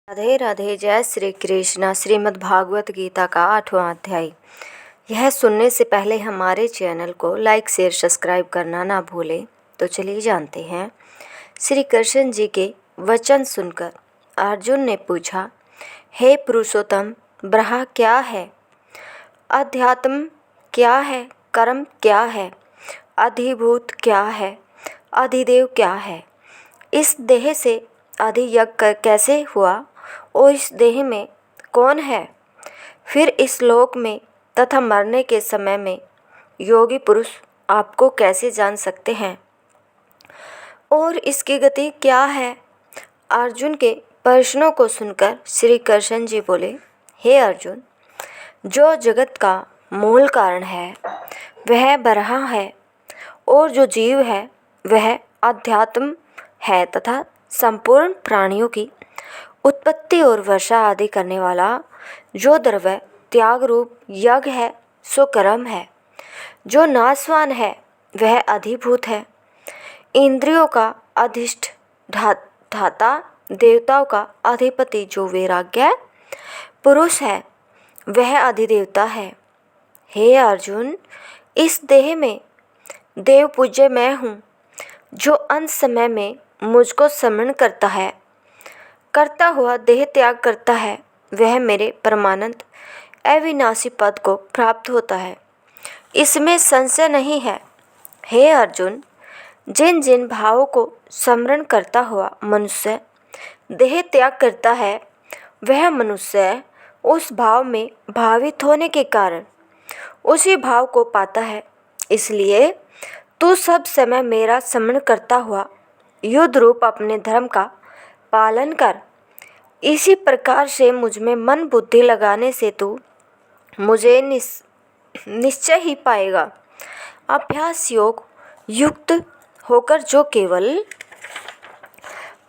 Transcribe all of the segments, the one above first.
राधे राधे। जय श्री कृष्णा। श्रीमद् भागवत गीता का 8वां अध्याय। यह सुनने से पहले हमारे चैनल को लाइक शेयर सब्सक्राइब करना ना भूलें। तो चलिए जानते हैं। श्री कृष्ण जी के वचन सुनकर अर्जुन ने पूछा, हे पुरुषोत्तम, ब्रह्म क्या है, अध्यात्म क्या है, कर्म क्या है, अधिभूत क्या है, अधिदेव क्या है, इस देह से अधियज्ञ कैसे हुआ और इस देह में कौन है, फिर इस लोक में तथा मरने के समय में योगी पुरुष आपको कैसे जान सकते हैं और इसकी गति क्या है। अर्जुन के प्रश्नों को सुनकर श्री कृष्ण जी बोले, हे अर्जुन, जो जगत का मूल कारण है वह ब्रह्म है और जो जीव है वह अध्यात्म है तथा संपूर्ण प्राणियों की उत्पत्ति और वर्षा आदि करने वाला जो द्रव्य त्याग रूप यज्ञ है सो कर्म है। जो नाशवान है वह अधिभूत है, इंद्रियों का अधिष्ठ धाता, देवताओं का अधिपति जो वैराग्य पुरुष है वह अधिदेवता है। हे अर्जुन, इस देह में देव पूज्य मैं हूँ। जो अंत समय में मुझको स्मरण करता हुआ देह त्याग करता है वह मेरे परमानंद अविनाशी पद को प्राप्त होता है, इसमें संशय नहीं है। हे अर्जुन, जिन जिन भावों को स्मरण करता हुआ मनुष्य देह त्याग करता है वह मनुष्य उस भाव में भावित होने के कारण उसी भाव को पाता है। इसलिए तू सब समय मेरा स्मरण करता हुआ युद्ध रूप अपने धर्म का पालन कर। इसी प्रकार से मुझ में मन बुद्धि लगाने से तू मुझे निश्चय ही पाएगा। अभ्यास योग युक्त होकर जो केवल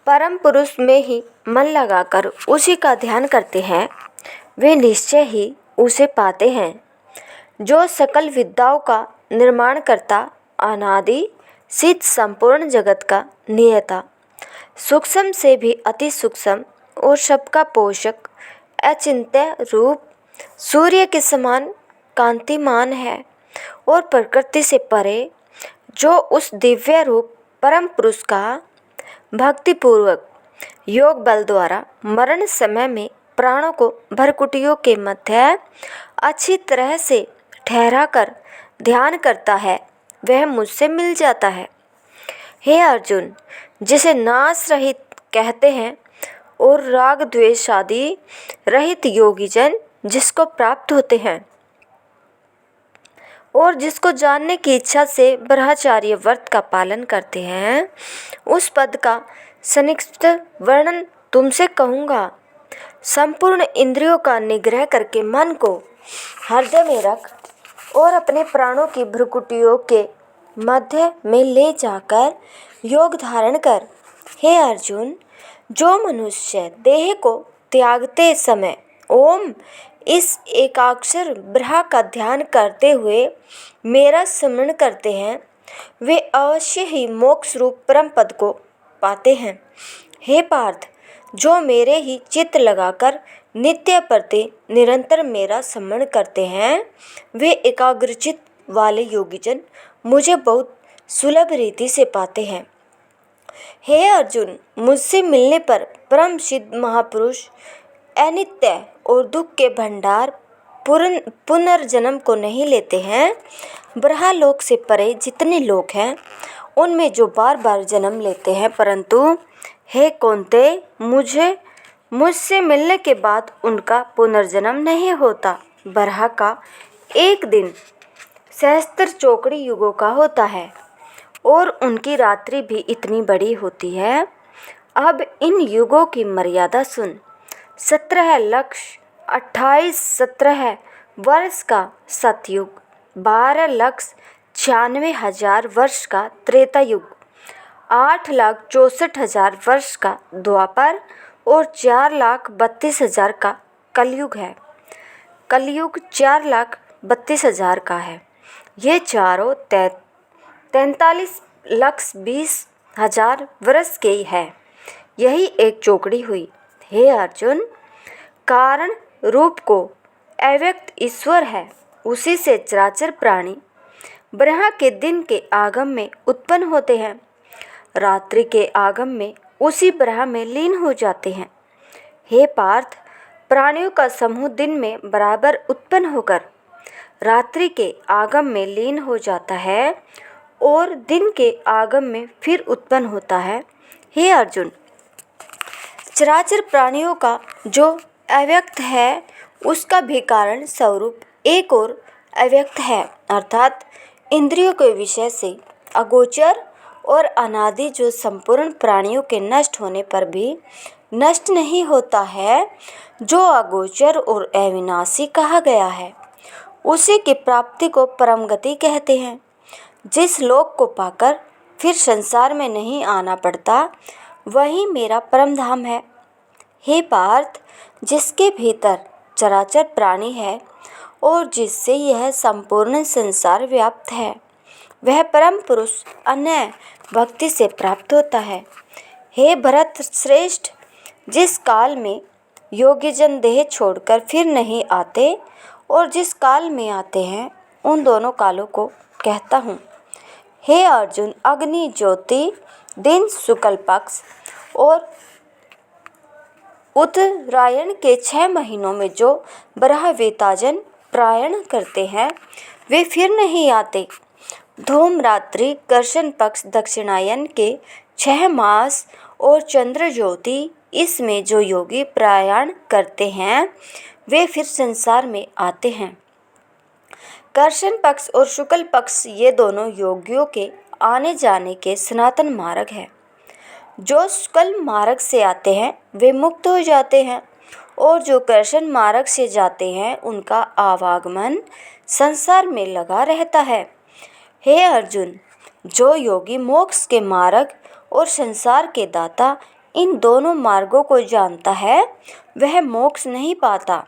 परम पुरुष में ही मन लगाकर उसी का ध्यान करते हैं वे निश्चय ही उसे पाते हैं। जो सकल विद्याओं का निर्माण करता, अनादि सिद्ध संपूर्ण जगत का नियता, सूक्ष्म से भी अति सूक्ष्म और सबका पोषक, अचिंत्य रूप सूर्य के समान कांतिमान है और प्रकृति से परे, जो उस दिव्य रूप परम पुरुष का भक्तिपूर्वक योग बल द्वारा मरण समय में प्राणों को भरकुटियों के मध्य अच्छी तरह से ठहरा कर ध्यान करता है वह मुझसे मिल जाता है। हे अर्जुन, जिसे नाश रहित कहते हैं और राग द्वेष आदि रहित योगी जन जिसको प्राप्त होते हैं और जिसको जानने की इच्छा से ब्रह्मचार्य व्रत का पालन करते हैं, उस पद का संक्षिप्त वर्णन तुमसे कहूँगा। संपूर्ण इंद्रियों का निग्रह करके मन को हृदय में रख और अपने प्राणों की भ्रुकुटियों के मध्य में ले जाकर योग धारण कर। हे अर्जुन, जो मनुष्य देह को त्यागते समय ओम इस एकाक्षर ब्रह्म का ध्यान करते हुए मेरा स्मरण करते हैं वे अवश्य ही मोक्ष रूप परम पद को पाते हैं। हे पार्थ, जो मेरे ही चित्त लगाकर नित्य प्रति निरंतर मेरा स्मरण करते हैं वे एकाग्रचित वाले योगीजन मुझे बहुत सुलभ रीति से पाते हैं। हे अर्जुन, मुझसे मिलने पर परम सिद्ध महापुरुष अनित्य और दुख के भंडार पुनर्जन्म को नहीं लेते हैं। ब्रह्मलोक से परे जितने लोग हैं उनमें जो बार बार जन्म लेते हैं, परंतु हे कौन्तेय, मुझसे मिलने के बाद उनका पुनर्जन्म नहीं होता। ब्रह्म का एक दिन सहस्त्र चौकड़ी युगों का होता है और उनकी रात्रि भी इतनी बड़ी होती है। अब इन युगों की मर्यादा सुन। 17 लक्ष 17 वर्ष का सतयुग, 12,96,000 वर्ष का त्रेता युग, 8,64,000 वर्ष का द्वापर और 4,32,000 का कलयुग है। कलयुग 4,32,000 का है। ये चारों 43,20,000 वर्ष के है। यही एक चौकड़ी हुई। हे अर्जुन, कारण रूप को अव्यक्त ईश्वर है, उसी से चराचर प्राणी ब्रह्म के दिन के आगम में उत्पन्न होते हैं, रात्रि के आगम में उसी ब्रह्म में लीन हो जाते हैं। हे पार्थ, प्राणियों का समूह दिन में बराबर उत्पन्न होकर रात्रि के आगम में लीन हो जाता है और दिन के आगम में फिर उत्पन्न होता है। हे अर्जुन, चराचर प्राणियों का जो अव्यक्त है उसका भी कारण स्वरूप एक और अव्यक्त है, अर्थात इंद्रियों के विषय से अगोचर और अनादि, जो संपूर्ण प्राणियों के नष्ट होने पर भी नष्ट नहीं होता है, जो अगोचर और अविनाशी कहा गया है, उसी की प्राप्ति को परम गति कहते हैं। जिस लोक को पाकर फिर संसार में नहीं आना पड़ता, वही मेरा परम धाम है। हे पार्थ, जिसके भीतर चराचर प्राणी है और जिससे यह संपूर्ण संसार व्याप्त है, वह परम पुरुष अन्य भक्ति से प्राप्त होता है। हे भरत श्रेष्ठ, जिस काल में योगीजन देह छोड़कर फिर नहीं आते और जिस काल में आते हैं, उन दोनों कालों को कहता हूँ। हे अर्जुन, अग्नि ज्योति दिन शुक्ल पक्ष और उत्तरायण के 6 महीनों में जो ब्रह्मवेताजन प्रयाण करते हैं, वे फिर नहीं आते। धूम रात्रि कृष्ण पक्ष दक्षिणायन के 6 मास और चंद्र ज्योति, इसमें जो योगी प्रयाण करते हैं, वे फिर संसार में आते हैं। कृष्ण पक्ष और शुक्ल पक्ष ये दोनों योगियों के आने जाने के सनातन मार्ग है। जो शुक्ल मार्ग से आते हैं वे मुक्त हो जाते हैं और जो कृष्ण मार्ग से जाते हैं उनका आवागमन संसार में लगा रहता है। हे अर्जुन, जो योगी मोक्ष के मार्ग और संसार के दाता इन दोनों मार्गों को जानता है, वह मोक्ष नहीं पाता।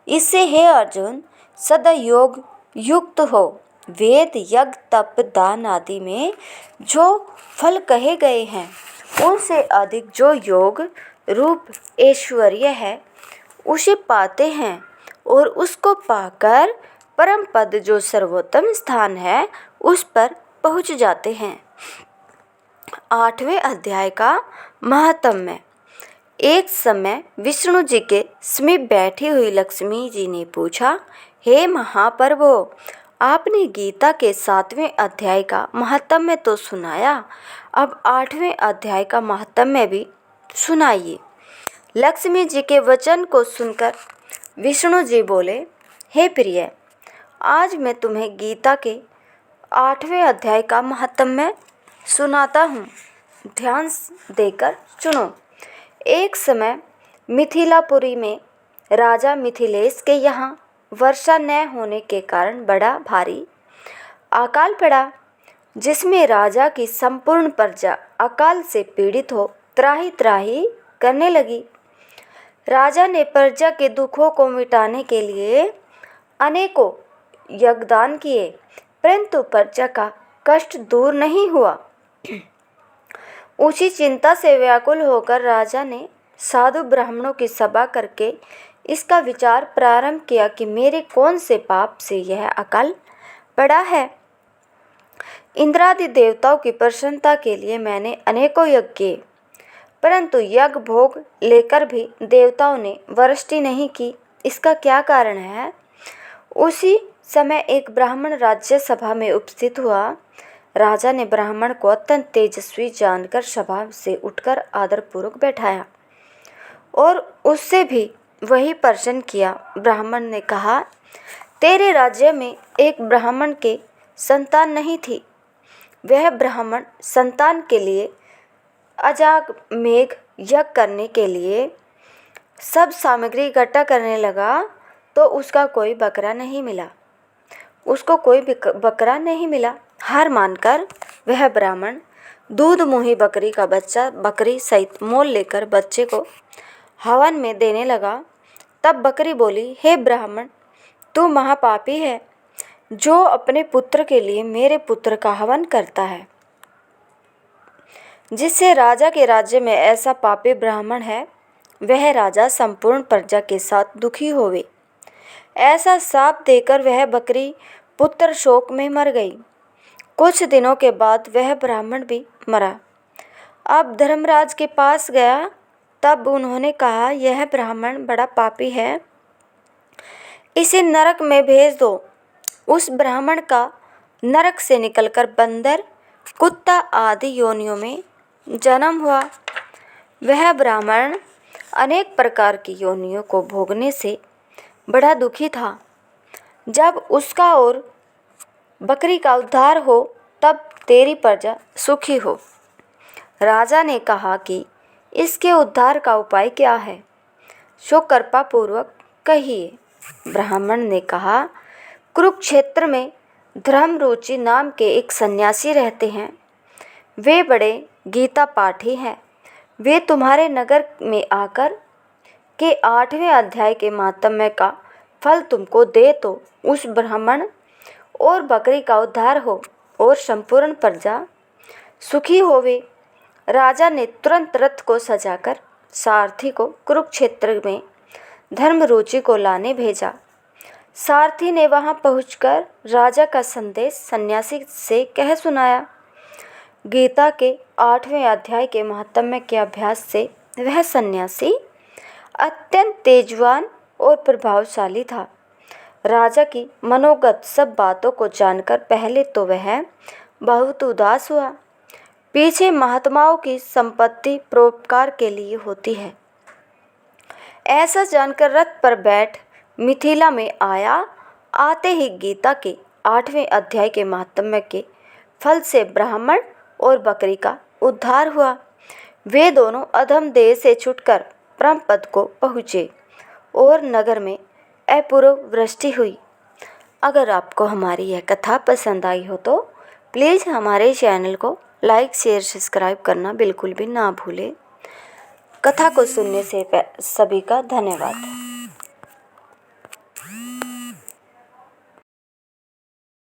इससे हे अर्जुन, सदा योग युक्त हो। वेद यज्ञ तप दान आदि में जो फल कहे गए हैं, उनसे अधिक जो योग रूप ऐश्वर्य है, उसे पाते हैं और उसको पाकर परम पद जो सर्वोत्तम स्थान है, उस पर पहुँच जाते हैं। 8वें अध्याय का महात्म्य। एक समय विष्णु जी के समीप बैठी हुई लक्ष्मी जी ने पूछा, हे महाप्रभु, आपने गीता के 7वें अध्याय का महात्म्य तो सुनाया, अब 8वें अध्याय का महात्म्य भी सुनाइए। लक्ष्मी जी के वचन को सुनकर विष्णु जी बोले, हे प्रिय, आज मैं तुम्हें गीता के 8वें अध्याय का महात्म्य सुनाता हूँ, ध्यान देकर सुनो। एक समय मिथिलापुरी में राजा मिथिलेश के यहाँ वर्षा न होने के कारण बड़ा भारी अकाल पड़ा, जिसमें राजा की संपूर्ण प्रजा अकाल से पीड़ित हो त्राहि त्राहि करने लगी। राजा ने प्रजा के दुखों को मिटाने के लिए अनेकों यज्ञदान किए, परंतु प्रजा का कष्ट दूर नहीं हुआ। ऊंची चिंता से व्याकुल होकर राजा ने साधु ब्राह्मणों की सभा करके इसका विचार प्रारंभ किया कि मेरे कौन से पाप से यह अकाल पड़ा है। इंद्रादि देवताओं की प्रसन्नता के लिए मैंने अनेकों यज्ञ किए, परंतु यज्ञ भोग लेकर भी देवताओं ने वृष्टि नहीं की। इसका क्या कारण है? उसी समय एक ब्राह्मण राज्य सभा में उपस्थित हुआ। राजा ने ब्राह्मण को अत्यंत तेजस्वी जानकर सभा से उठकर आदरपूर्वक बैठाया और उससे भी वही प्रश्न किया। ब्राह्मण ने कहा, तेरे राज्य में एक ब्राह्मण के संतान नहीं थी। वह ब्राह्मण संतान के लिए अजाग मेघ यज्ञ करने के लिए सब सामग्री इकट्ठा करने लगा, तो उसका कोई बकरा नहीं मिला। उसको कोई बकरा नहीं मिला। हार मानकर वह ब्राह्मण दूध मुही बकरी का बच्चा बकरी सहित मोल लेकर बच्चे को हवन में देने लगा। तब बकरी बोली, हे ब्राह्मण, तू महापापी है, जो अपने पुत्र के लिए मेरे पुत्र का हवन करता है। जिससे राजा के राज्य में ऐसा पापी ब्राह्मण है, वह राजा संपूर्ण प्रजा के साथ दुखी होवे। ऐसा शाप देकर वह बकरी पुत्र शोक में मर गई। कुछ दिनों के बाद वह ब्राह्मण भी मरा। अब धर्मराज के पास गया, तब उन्होंने कहा, यह ब्राह्मण बड़ा पापी है, इसे नरक में भेज दो। उस ब्राह्मण का नरक से निकलकर बंदर, कुत्ता आदि योनियों में जन्म हुआ। वह ब्राह्मण अनेक प्रकार की योनियों को भोगने से बड़ा दुखी था। जब उसका और बकरी का उद्धार हो, तब तेरी प्रजा सुखी हो। राजा ने कहा कि इसके उद्धार का उपाय क्या है, सो कृपा पूर्वक कहिए। ब्राह्मण ने कहा, कुरुक्षेत्र में धर्मरुचि नाम के एक सन्यासी रहते हैं। वे बड़े गीता पाठी हैं। वे तुम्हारे नगर में आकर के 8वें अध्याय के माहात्म्य का फल तुमको दे तो उस ब्राह्मण और बकरी का उद्धार हो और संपूर्ण प्रजा सुखी होवे। राजा ने तुरंत रथ को सजाकर सारथी को कुरुक्षेत्र में धर्मरुचि को लाने भेजा। सारथी ने वहां पहुंचकर राजा का संदेश सन्यासी से कह सुनाया। गीता के 8वें अध्याय के माहात्म्य के अभ्यास से वह सन्यासी अत्यंत तेजवान और प्रभावशाली था। राजा की मनोगत सब बातों को जानकर पहले तो वह बहुत उदास हुआ। पीछे महात्माओं की संपत्ति परोपकार के लिए होती है, ऐसा जानकर रथ पर बैठ मिथिला में आया। आते ही गीता के 8वें अध्याय के माहात्म्य के फल से ब्राह्मण और बकरी का उद्धार हुआ। वे दोनों अधम देह से छुटकर परम पद को पहुँचे और नगर में अपूर्व वृष्टि हुई। अगर आपको हमारी यह कथा पसंद आई हो तो प्लीज़ हमारे चैनल को लाइक शेयर सब्सक्राइब करना बिल्कुल भी ना भूलें। कथा को सुनने से सभी का धन्यवाद।